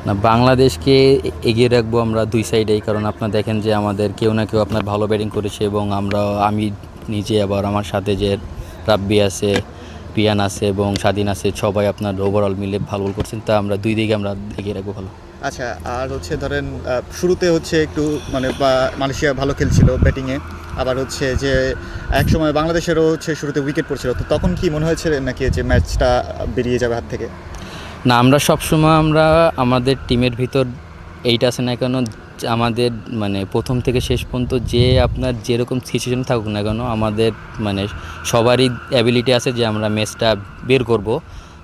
না, বাংলাদেশকে এগিয়ে রাখবো আমরা দুই সাইডেই, কারণ আপনার দেখেন যে আমাদের কেউ না কেউ আপনার ভালো ব্যাটিং করেছে এবং আমি নিজে আবার আমার সাথে যে রাব্বি আছে, পিয়ান আছে এবং স্বাধীন আছে, সবাই আপনার ওভারঅল মিলে ভালো বল করছেন, তা আমরা দুই দিকে আমরা এগিয়ে রাখবো ভালো। আচ্ছা, আর হচ্ছে ধরেন শুরুতে হচ্ছে একটু মানে মালয়েশিয়া ভালো খেলছিল ব্যাটিংয়ে, আবার হচ্ছে যে এক সময় বাংলাদেশেরও হচ্ছে শুরুতে উইকেট পড়ছিল, তো তখন কি মনে হয়েছে নাকি যে ম্যাচটা বেরিয়ে যাবে হাত থেকে? না, আমরা সবসময় আমাদের টিমের ভিতর এইটা আছে না কেন, আমাদের মানে প্রথম থেকে শেষ পর্যন্ত যে আপনার যেরকম সিচুয়েশন থাকুক না কেন, আমাদের মানে সবারই অ্যাবিলিটি আছে যে আমরা ম্যাচটা বের করব,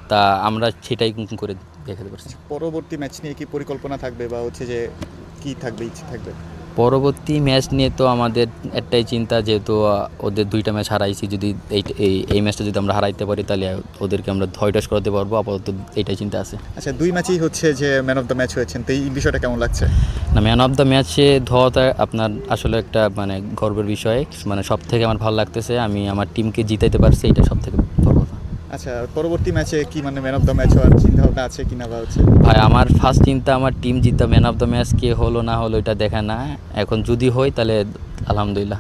তা আমরা সেটাই করে দেখাতে পারছি। পরবর্তী ম্যাচ নিয়ে কি পরিকল্পনা থাকবে বা হচ্ছে যে কি থাকবে, ইচ্ছে থাকবে? পরবর্তী ম্যাচ নিয়ে তো আমাদের একটাই চিন্তা, যেহেতু ওদের দুইটা ম্যাচ হারাইছি, যদি এই ম্যাচটা যদি আমরা হারাইতে পারি তাহলে ওদেরকে আমরা ধয়টাস করাতে পারবো, আপাতত এইটাই চিন্তা আছে। আচ্ছা, দুই ম্যাচেই হচ্ছে যে ম্যান অফ দ্য ম্যাচ হয়েছেন, তো এই বিষয়টা কেমন লাগছে? না, ম্যান অফ দ্য ম্যাচে ধোয়াটা আপনার আসলে একটা মানে গর্বের বিষয়, মানে সব থেকে আমার ভালো লাগতেছে, আমি আমার টিমকে জিতাইতে পারছি, এটা সব থেকে বড় কথা। আচ্ছা, পরবর্তী ম্যাচে কি মানে ম্যান অফ দ্য ম্যাচ হওয়ার চিন্তা ভাবনা আছে কিনা বা হচ্ছে? ভাই, আমার ফার্স্ট চিন্তা আমার টিম জিতা, ম্যান অফ দ্য ম্যাচ কে হলো না হলো এটা দেখা না, এখন যদি হয় তাহলে আলহামদুলিল্লাহ।